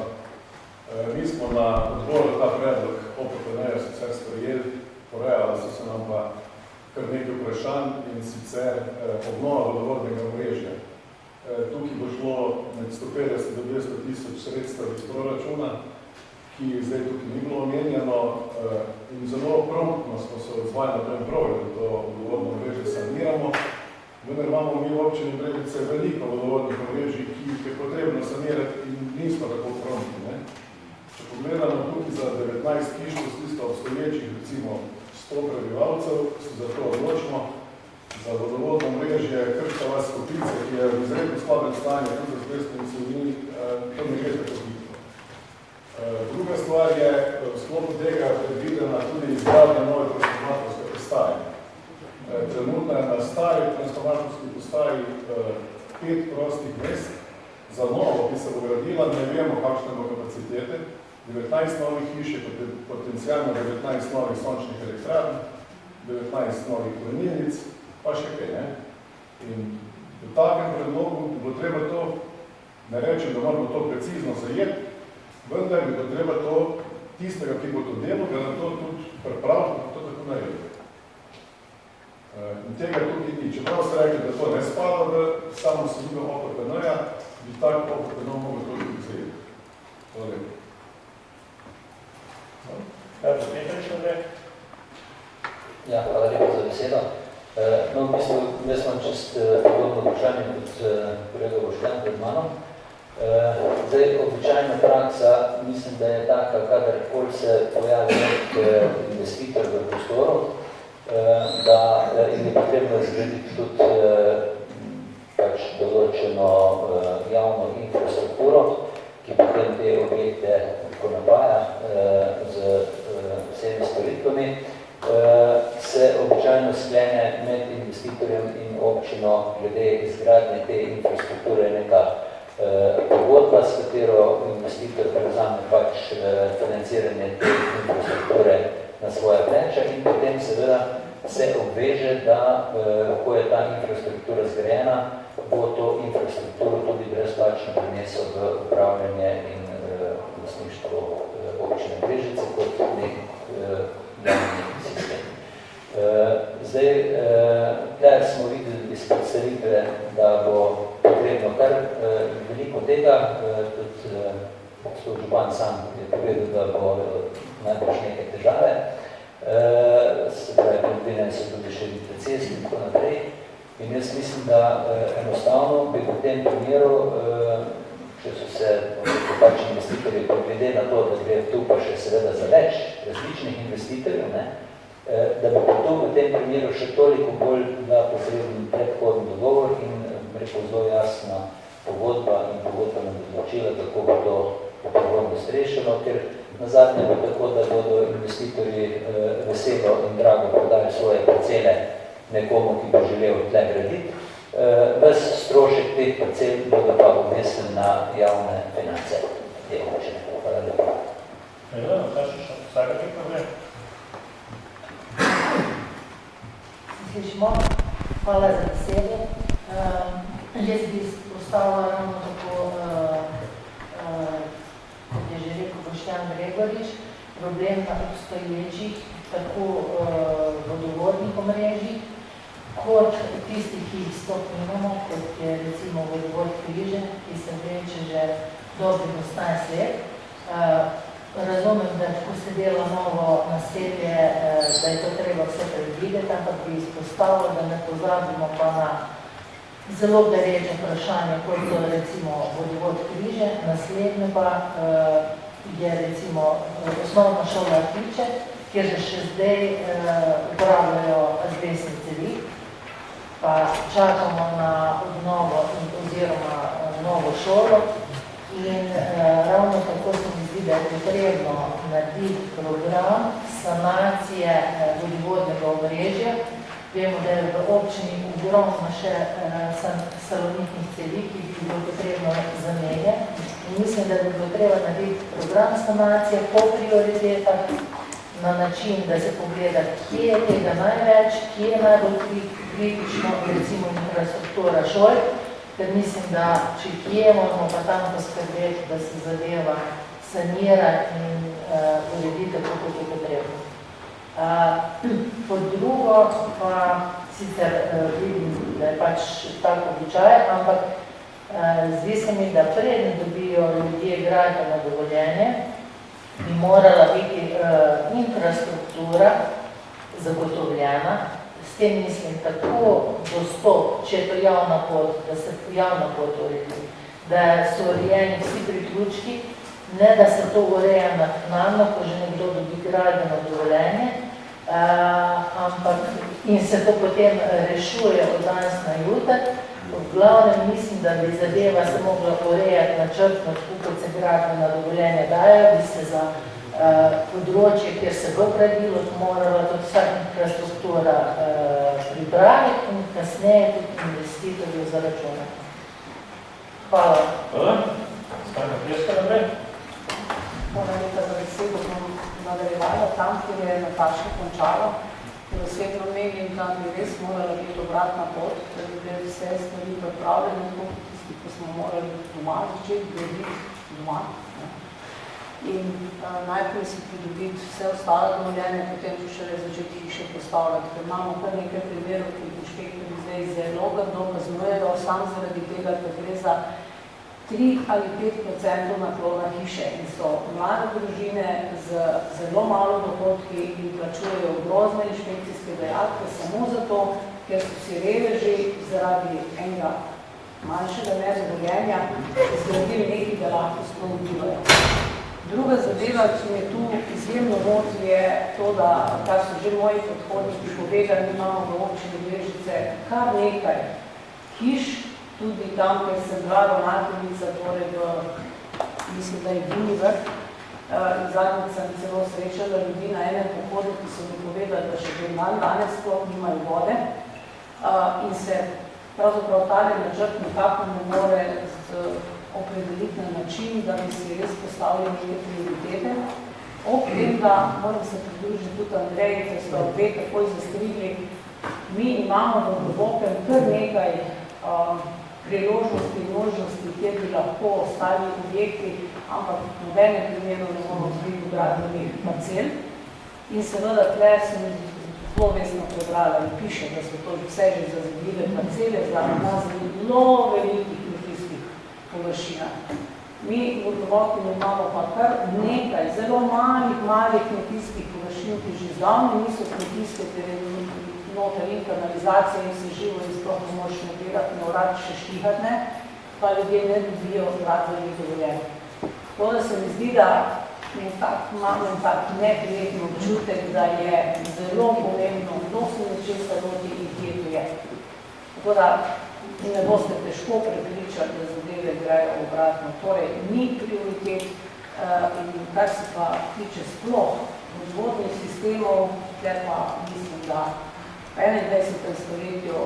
Mi smo na odboru ta predlog OPPN-ja sicer sprejeli, porejali so se nam pa kar nekaj vprašanj in sicer obnova vodovodnega omrežja. Tukaj bo šlo med 150 do 200 tisoč sredstev iz proračuna, ki zdaj tukaj ni bilo omenjeno in zelo promptno smo se odzvali na tem program, da to vodovodno omrežje saniramo. Vendar imamo mi v občini Brežice veliko vodovodnih omrežij, ki jih je potrebno sanirati in nismo tako promptni. Če pogledamo tukaj za 19 hiš, to stisto obstoječih, recimo 100 prebivalcev, se za to odločimo. Za vodovodno mrežje Krška vas Kopice, ki je v izredno slabem stanju, tudi za zvezdnici v njih, to ne gre tako hitro. Druga stvar je v sklopu tega predvidena tudi izgradnja nove transformatorske postaje. Trenutno je na stari transformatorski postaji 5 prostih mest. Za novo, ki se bo gradila, ne vemo, kakšne bo kapacitete. 19 novih hiš je potencijalno 19 novih sončnih elektrarn, 19 novih plenilnic, pa še kaj, ne? In v takem predlogu bo treba to, ne rečem, da moramo to precizno zajeti, vendar bi bo treba to tistega, ki bo to delo, ga na to tudi pripraviti, da bo to tako narediti. In tega tukaj ni. Čeprav ste rekli, da to ne spada v samo vsebino OPPN-ja, bi tak OPPN mogel to tudi zajeti. Hvala lepo. Ja, hvala lepo za besedo. No, v bistvu, jaz imam čist podobno vprašanje kot kolega Boštjan pred mano. Zdaj, običajna praksa, mislim, da je taka, kadarkoli se pojavi nek investitor v prostoru, da je potrebno zgraditi tudi pač določeno javno infrastrukturo, ki potem te objekte tako napaja z vsemi storitvami, se običajno sklene med investitorjem in občino glede izgradnje te infrastrukture neka pogodba, s katero investitor prevzame pač financiranje te infrastrukture na svoje pleče in potem seveda se obveže, da ko je ta infrastruktura zgrajena, bo to infrastrukturo tudi brezplačno prinesel v upravljanje in lastništvo občine Brežice kot nek javni sistem. Zdaj, tukaj smo videli iz predstavitve, da bo potrebno kar veliko tega, tudi gospod župan sam je povedal, da bo najbrž neke težave, se pravi, predvidene so tudi še vidite cesti in tako naprej. In jaz mislim, da enostavno bi v tem primeru, če so se pač investitorji glede na to, da gre tu pa še seveda za več različnih investitorjev, da bi tu v tem primeru še toliko bolj da potreben predhodni dogovor in rekel zelo jasna pogodba in pogodba nam odločila, kako bo to v prihodnost rešeno, ker nazadnje bo tako, da bodo investitorji veselo in drago prodali svoje parcele nekomu, ki bo želel tle graditi. Ves strošek teh parcel bodo pa obnesli na javne finance te občine. Hvala lepa. Slišimo. Hvala za besedo. Jaz bi postavila ravno tako, kot je že rekel Boštjan Gregorič, problem na obstoječih tako vodovodnih omrežjih, kot tistih, ki jih sploh nimamo, kot je recimo vodovod Križe, ki se vleče že dobrih 18 let. Razumem, da ko se dela novo naselje, da je to treba vse predvideti, ampak bi izpostavila, da ne pozabimo pa na zelo pereče vprašanje, kot so recimo vodovod Križe, naslednje pa je recimo osnovna šola Artiče, kjer še zdaj uporabljajo azbestne cevi, pa čakamo na obnovo oziroma novo šolo in ravno tako se mi zdi, da je potrebno narediti program sanacije vodovodnega omrežja. Vemo, da je v občini ogromno še salonitnih cevi, ki bi bilo potrebno zamenjati. Mislim, da bi bilo treba narediti program sanacije po prioritetah na način, da se pogleda, kje je tega največ, kje je najbolj kritično, recimo infrastruktura šol, ker mislim, da če kje moramo pa tam poskrbeti, da se zadeva sanira in urediti tako, kot je potrebno. Pod drugo pa sicer vidim, da je pač tako običaj, ampak zdi se mi, da predno dobijo ljudje gradbeno dovoljenje, bi morala biti infrastruktura zagotovljena, s tem mislim tako dostop, če je to javna pot, da se javna pot uredi, da so urejeni vsi priključki, ne da se to ureja naknadno, ko že nekdo dobi gradbeno dovoljenje, ampak in se to potem rešuje od danes na jutri. V glavnem mislim, da bi zadeva se mogla urejati načrtno, kot se gradbena dovoljenja dajo, bi se za področje, kjer se bo gradilo, morala tudi vsa infrastruktura pripraviti in kasneje tudi investitorju zaračunati. Hvala. Hvala. Stane Pljeska naprej. Hvala lepa za besedo, bom nadaljevala tam, kjer je Nataša končala. Osebno menim, da bi res morala biti obratna pot, da bi bile vse stvari pripravljene, kot tisti, ko smo morali doma začeti graditi doma. In najprej si pridobiti vse ostale dovoljenje, potem tu šele začeti hiše postavljati, ker imamo kar nekaj primerov, ki inšpektori zdaj zelo grdo kaznujejo, sam zaradi tega, da gre za 3 ali 5% naklona hiše in so mlade družine z zelo malo dohodki in plačujejo grozne inšpekcijske dejatve samo zato, ker so si reveži zaradi enega manjšega nezadovoljenja zgradili nekaj, da lahko sploh bivajo. Druga zadeva, ki me tu izjemno moti, je to, da, kar so že moji predhodniki povedali, imamo v občini Brežice kar nekaj hiš, tudi tam, ker sem bila ravnateljica, torej mislim, da je Vinivrh, in zadnjič sem celo srečala ljudi na enem pohodu, ki so mi povedali, da še danes sploh nimajo vode in se pravzaprav tale načrt nekako ne more opredeliti na način, da bi si res postavili neke prioritete. Ob tem, da moram se pridružiti tudi Andreji, ker so obe takoj zastrigli, mi imamo v globokem kar nekaj priložnosti in možnosti, kjer bi lahko ostali objekti, ampak v nobenem primeru ne bomo zbiti gradbenih parcel. In seveda tle sem zelo vesno prebrala in piše, da so to vse že zazidljive parcele za zelo velikih kmetijskih površinah. Mi v Globokinu imamo pa kar nekaj zelo malih kmetijskih površin, ki že zdavno niso kmetijske, ker je noter in kanalizacija in se živo in sploh ne možeš nabirati, na urad še štihati, ne, pa ljudje ne dobijo gradbenih dovoljenj. To, da se mi zdi, da imamo tak neprijeten občutek, da je zelo pomembno, kdo se nečesa loti in kje to je. Tako da ne boste težko prepričati, da zadeve grejo obratno. Torej, ni prioritet in kar se pa tiče sploh vodovodnih sistemov, kjer pa mislim, da v 21. stoletju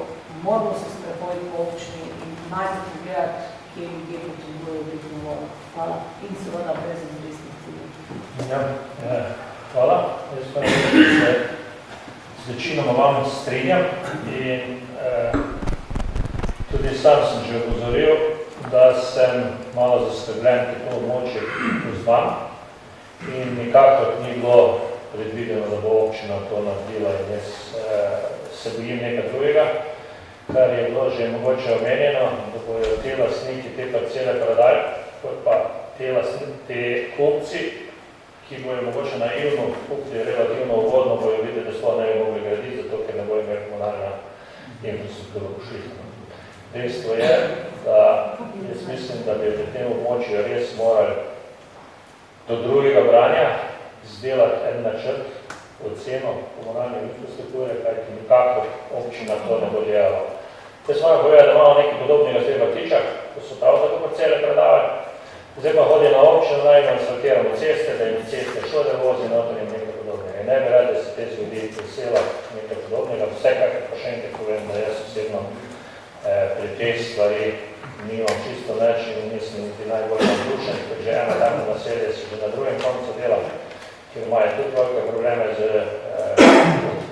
moramo se sprehoditi po občini in najti pogledati, kje ljudje potrebujejo pitno vodo. Hvala. In seveda brez izbristnih ciljev. Hvala. Jaz pa se z večinoma vam strinjam in tudi sam sem že opozoril, da sem malo zaskrbljen, ker to območje poznam in nikakor ni bilo predvideno, da bo občina to naredila in jaz se bojim nekaj drugega, kar je bilo že mogoče omenjeno, da bojo te lastniki te parcele prodali, kot pa te kupci, ki bojo mogoče naivno kupci relativno ugodno, bojo videti, da sploh ne bi mogli graditi, zato ker ne bojo imeli komunalna infrastruktura pošli. Dejstvo je, da jaz mislim, da bi v tem območju res morali do drugega branja izdelati en načrt, oceno komunalne infrastrukture, kajti nikako občina to ne bo delala. Jaz moram povedati, da imamo nekaj podobnega zdaj v Vrtičah, ko so prav tako parcele predavali Zdaj pa hodi na občino, naj ga asfaltiramo ceste, da jim ceste šode vozi noter in nekaj podobnega. Ne bi rad, da se te zgodi v selah nekaj podobnega. Vsekakor pa še enkrat povem, da jaz osebno pri teh stvari nimam čisto nič in nisem niti najbolj navdušen, ker že ena takna naselje se že na drugem koncu dela, kjer imajo tudi velike probleme z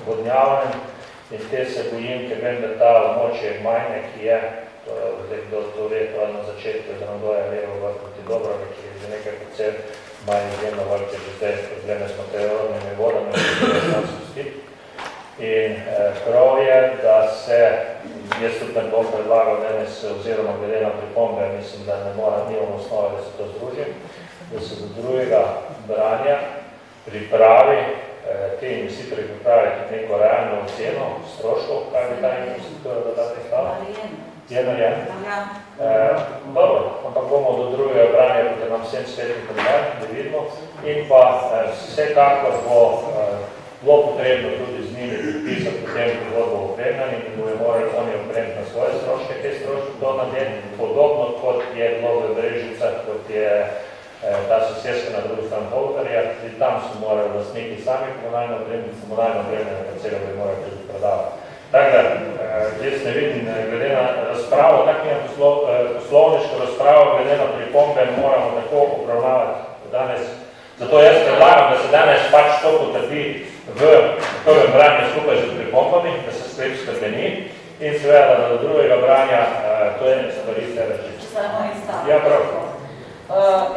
vodnjavanjem in te se bojim, ker vem, da ta območje Majne, ki je do leta na začetku Zrandoja levo v proti Dobrovi, ki je že nekaj procent, imajo izjemno velike že zdaj probleme s meteornimi vodami, ki je tam spustiti. In prav je, da se, jaz tudi ne bom predlagal danes, oziroma glede na pripombe, mislim, da ne mora, nimamo osnove, da se to združi, da se do drugega branja pripravi, te investitorji pripravi tudi neko realno oceno stroškov, kaj bi ta investitor dodatnih stala. Je narejen? Dobro, ampak bomo do drugega branja, potem nam vsem svetni podaj, da vidimo. In pa vsekakor bo potrebno tudi z njimi podpisati potem pogodbo o opremljanju in bojo morali oni opremiti na svoje stroške, te stroške to narediti, podobno kot je bilo v Brežicah, kot je ta sosedska na drugi strani Holkarja, tudi tam so morali lastniki sami komunalno opremiti, komunalno opremljanje pa celo bi morali tudi prodavati. Tako da, jaz ne vidim, glede na razpravo, tako na poslovniško razpravo, glede na pripombe, moramo tako obravnavati danes. Zato jaz predlagam, da se danes pač to potrdi v prvem branju skupaj z pripombami, da se sklep skrbeni in seveda, da do drugega branja to je stvari se reči. Samo en stavek. Ja, prav.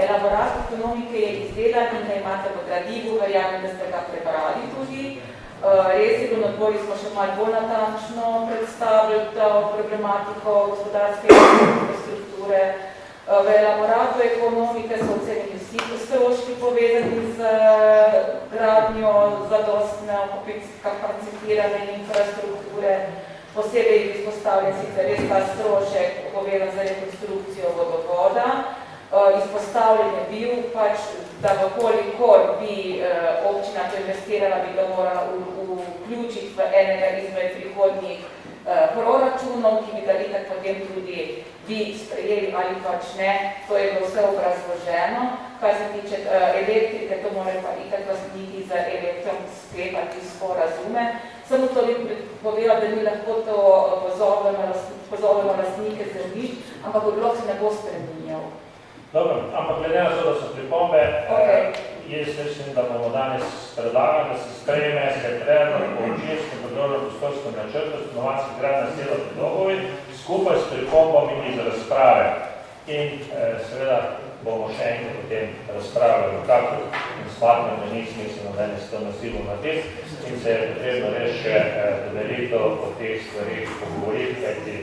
Elaborat ekonomike je izdelan in ga imate v gradivu, verjamem, da ste ga prebrali tudi. Res je, na odboru smo še malo bolj natančno predstavili problematiko gospodarske infrastrukture. V elaboratu ekonomike so ocenjeni vsi stroški povezani z gradnjo zadostne kapacitirane infrastrukture. Posebej je izpostavljen sicer res ta strošek povezan za rekonstrukcijo vodovoda. Izpostavljen je bil pač, da vkolikor bi občina to investirala, bi ga morala vključiti v enega izmed prihodnjih proračunov, ki bi ga itak potem tudi vi sprejeli ali pač ne. To je bilo vse obrazloženo. Kar se tiče elektrike, to morajo pa itak lastniki za elektrom sklepati sporazume. Samo to bi povedala, da mi lahko to pozovemo lastnike zemljišč, ampak odlok se ne bo spremenjal. Dobro, ampak glede na to, da so pripombe, jaz mislim, da bomo danes predlagali, da se sprejme predlog o občinskem podrobno-prostorskem načrtu stanovanjskih gradenj naselja pri Dobovi skupaj s pripombami iz razprave. In seveda bomo še enkrat potem razpravljali, kako in smatram, da ni smiselno danes to nasilno narediti in se je potrebno res še temeljito o teh stvarih pogovoriti, kajti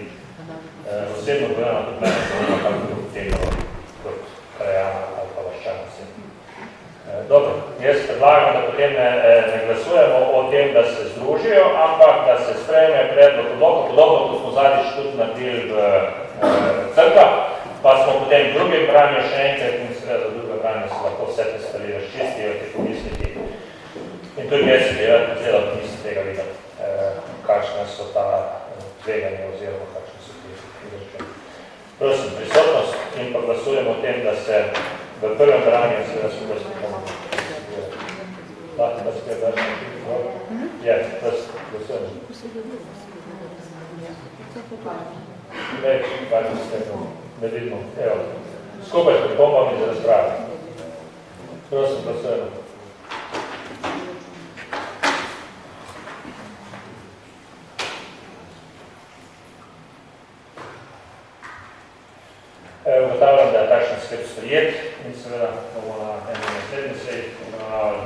osebno povedano tudi mene zanima, kako bo potekalo kot krajana ali pa vaščana vsem. Dobro, jaz predlagam, da potem ne glasujemo o tem, da se združijo, ampak da se sprejme predlog podobno, kot smo zadnjič tudi naredili v Crkvah, pa smo potem v drugem branju še enkrat in seveda v drugem branju se lahko vse te stvari razčistijo, te pomisliti. In tudi jaz seveda nisem tega videl, kakšne so ta tveganja oziroma kakšne so ti izračuni. Prosim, prisotnost in pa glasujemo o tem, da se v prvem branju seveda skupaj s pripombami. Lahko da spet daš nekaj? Je, glasujemo. Več, ne vidimo. Evo, skupaj s pripombami za razprave. Prosim, glasujemo. Ugotavljam, da je takšen sklep sprejet in seveda bomo na eni naslednji seji obravnavali.